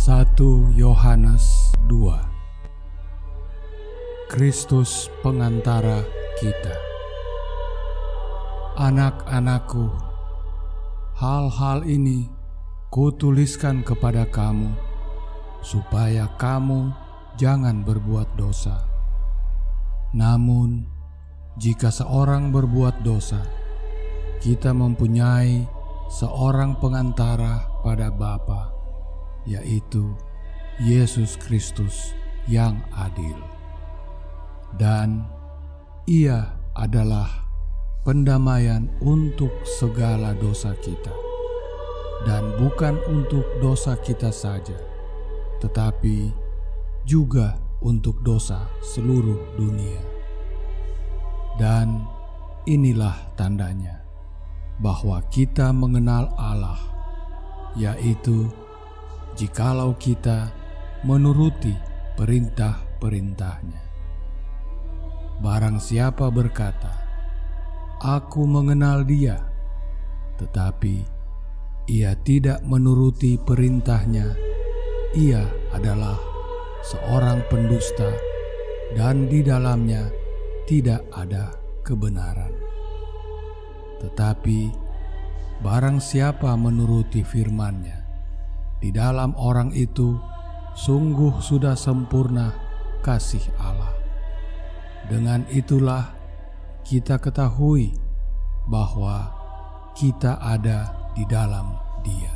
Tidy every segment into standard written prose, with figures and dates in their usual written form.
1 Yohanes 2. Kristus pengantara kita. Anak-anakku, hal-hal ini kutuliskan kepada kamu, supaya kamu jangan berbuat dosa. Namun, jika seorang berbuat dosa, kita mempunyai seorang pengantara pada Bapa, yaitu Yesus Kristus yang adil. Dan Ia adalah pendamaian untuk segala dosa kita, dan bukan untuk dosa kita saja, tetapi juga untuk dosa seluruh dunia. Dan inilah tandanya bahwa kita mengenal Allah, yaitu jikalau kita menuruti perintah-perintahnya. Barang siapa berkata, "Aku mengenal Dia," tetapi ia tidak menuruti perintahnya, ia adalah seorang pendusta, dan di dalamnya tidak ada kebenaran. Tetapi barang siapa menuruti firman-Nya, di dalam orang itu sungguh sudah sempurna kasih Allah. Dengan itulah kita ketahui bahwa kita ada di dalam Dia.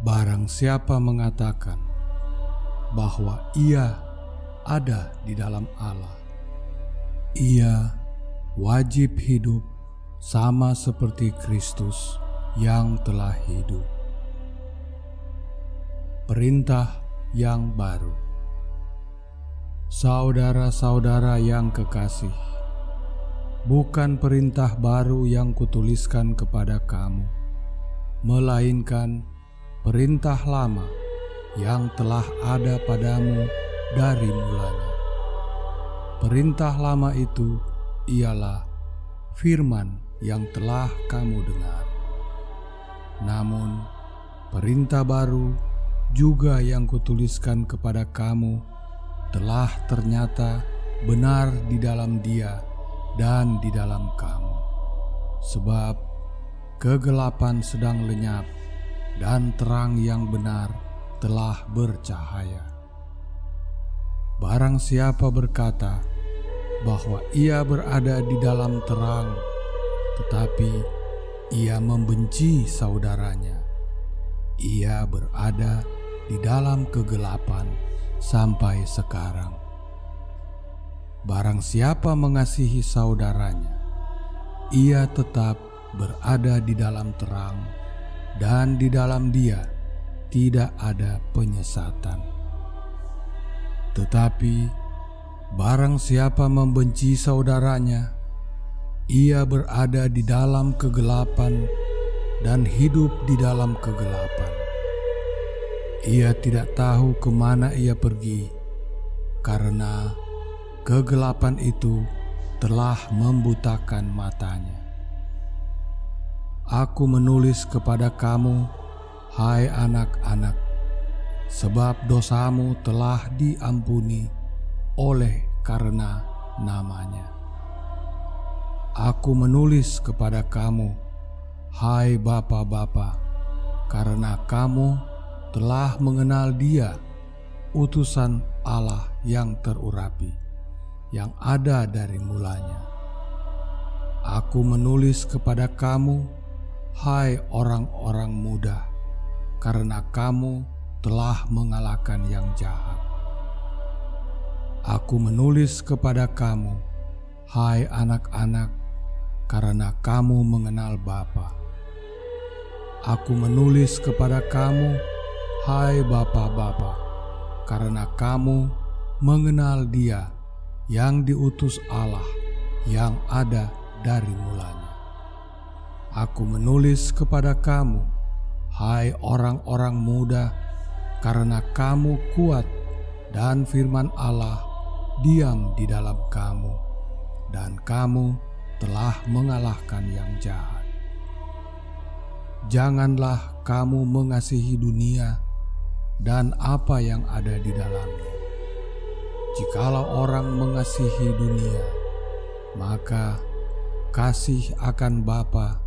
Barang siapa mengatakan bahwa ia ada di dalam Allah, ia wajib hidup sama seperti Kristus yang telah hidup. Perintah yang baru. Saudara-saudara yang kekasih, bukan perintah baru yang kutuliskan kepada kamu, melainkan perintah lama yang telah ada padamu dari mulanya. Perintah lama itu ialah firman yang telah kamu dengar. Namun, perintah baru juga yang kutuliskan kepada kamu telah ternyata benar di dalam Dia dan di dalam kamu. Sebab kegelapan sedang lenyap dan terang yang benar telah bercahaya. Barang siapa berkata bahwa ia berada di dalam terang, tetapi ia membenci saudaranya, ia berada di dalam kegelapan sampai sekarang. Barang siapa mengasihi saudaranya, ia tetap berada di dalam terang, dan di dalam Dia tidak ada penyesatan. Tetapi barang siapa membenci saudaranya, ia berada di dalam kegelapan dan hidup di dalam kegelapan. Ia tidak tahu kemana ia pergi, karena kegelapan itu telah membutakan matanya. Aku menulis kepada kamu, hai anak-anak, sebab dosamu telah diampuni oleh karena namanya. Aku menulis kepada kamu, hai bapa-bapa, karena kamu telah mengenal Dia, utusan Allah yang terurapi, yang ada dari mulanya. Aku menulis kepada kamu, hai orang-orang muda, karena kamu telah mengalahkan yang jahat. Aku menulis kepada kamu, hai anak-anak, karena kamu mengenal Bapa. Aku menulis kepada kamu, hai bapa-bapa, karena kamu mengenal Dia yang diutus Allah yang ada dari mulanya. Aku menulis kepada kamu, hai orang-orang muda, karena kamu kuat dan firman Allah diam di dalam kamu, dan kamu telah mengalahkan yang jahat. Janganlah kamu mengasihi dunia dan apa yang ada di dalamnya. Jikalau orang mengasihi dunia, maka kasih akan Bapa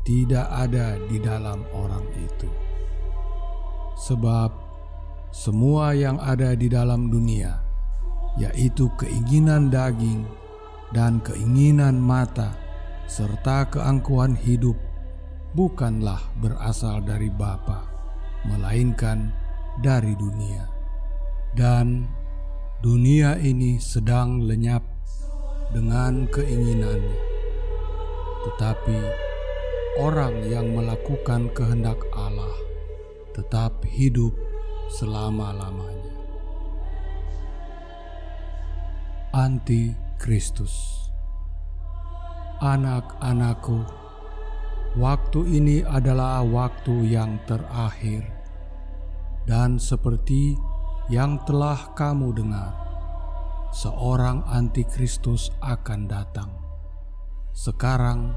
tidak ada di dalam orang itu. Sebab semua yang ada di dalam dunia, yaitu keinginan daging dan keinginan mata, serta keangkuhan hidup, bukanlah berasal dari Bapa, melainkan dari dunia. Dan dunia ini sedang lenyap dengan keinginannya. Tetapi orang yang melakukan kehendak Allah tetap hidup selama-lamanya. Anti-Kristus. Anak-anakku, waktu ini adalah waktu yang terakhir. Dan seperti yang telah kamu dengar, seorang antikristus akan datang. Sekarang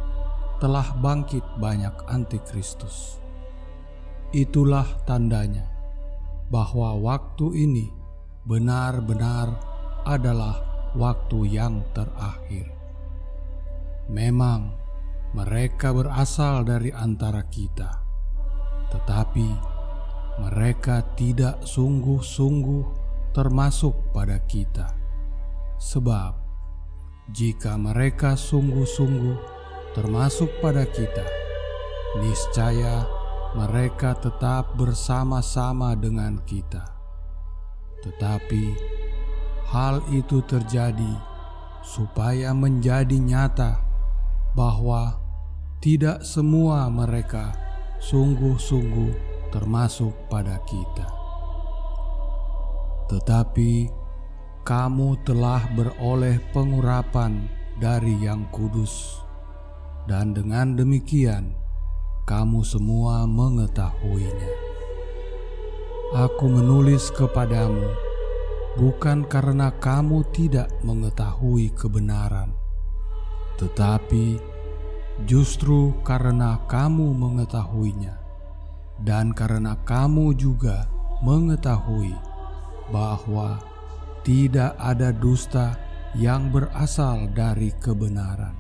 telah bangkit banyak antikristus. Itulah tandanya bahwa waktu ini benar-benar adalah waktu yang terakhir. Memang mereka berasal dari antara kita, tetapi mereka tidak sungguh-sungguh termasuk pada kita. Sebab jika mereka sungguh-sungguh termasuk pada kita, niscaya mereka tetap bersama-sama dengan kita. Tetapi hal itu terjadi supaya menjadi nyata bahwa tidak semua mereka sungguh-sungguh termasuk pada kita. Tetapi kamu telah beroleh pengurapan dari Yang Kudus, dan dengan demikian kamu semua mengetahuinya. Aku menulis kepadamu bukan karena kamu tidak mengetahui kebenaran, tetapi justru karena kamu mengetahuinya, dan karena kamu juga mengetahui bahwa tidak ada dusta yang berasal dari kebenaran.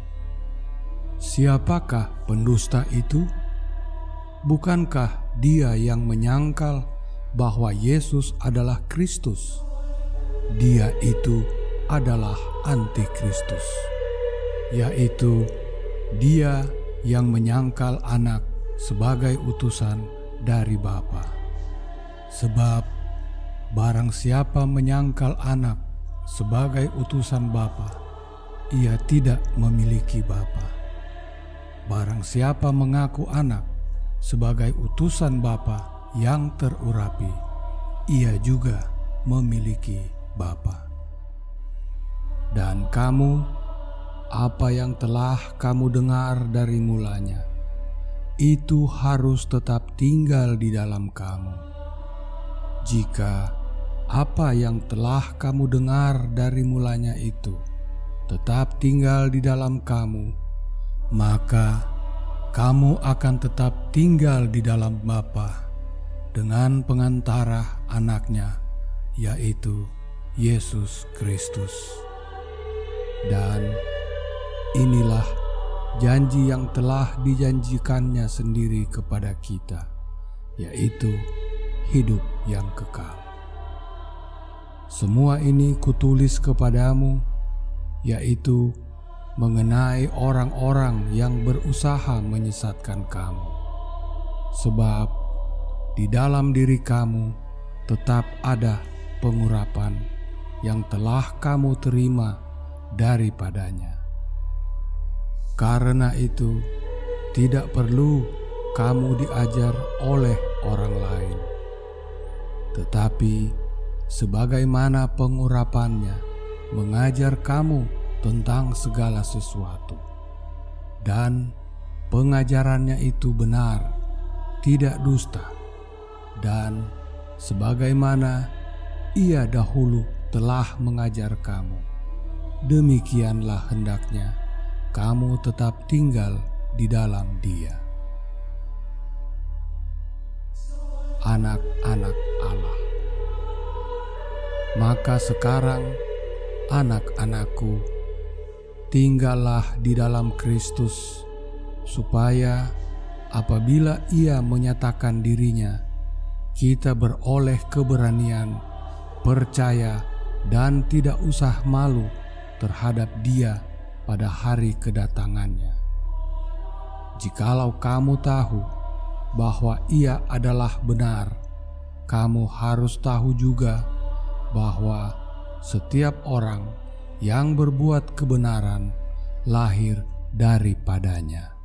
Siapakah pendusta itu? Bukankah dia yang menyangkal bahwa Yesus adalah Kristus? Dia itu adalah antikristus, yaitu dia yang menyangkal Anak sebagai utusan dari Bapa. Sebab barang siapa menyangkal Anak sebagai utusan Bapa, ia tidak memiliki Bapa. Barang siapa mengaku Anak sebagai utusan Bapa yang terurapi, ia juga memiliki Bapa. Dan kamu, apa yang telah kamu dengar dari mulanya, itu harus tetap tinggal di dalam kamu. Jika apa yang telah kamu dengar dari mulanya itu tetap tinggal di dalam kamu, maka kamu akan tetap tinggal di dalam Bapa dengan pengantara Anaknya, yaitu Yesus Kristus. Dan inilah janji yang telah dijanjikannya sendiri kepada kita, yaitu hidup yang kekal. Semua ini kutulis kepadamu, yaitu mengenai orang-orang yang berusaha menyesatkan kamu. Sebab di dalam diri kamu tetap ada pengurapan yang telah kamu terima daripadanya. Karena itu, tidak perlu kamu diajar oleh orang lain, tetapi sebagaimana pengurapannya mengajar kamu tentang segala sesuatu, dan pengajarannya itu benar, tidak dusta, dan sebagaimana ia dahulu telah mengajar kamu, demikianlah hendaknya kamu tetap tinggal di dalam Dia. Anak-anak Allah. Maka sekarang, anak-anakku, tinggallah di dalam Kristus, supaya apabila Ia menyatakan dirinya, kita beroleh keberanian, percaya, dan tidak usah malu terhadap Dia pada hari kedatangannya. Jikalau kamu tahu bahwa Ia adalah benar, kamu harus tahu juga bahwa setiap orang yang berbuat kebenaran lahir daripadanya.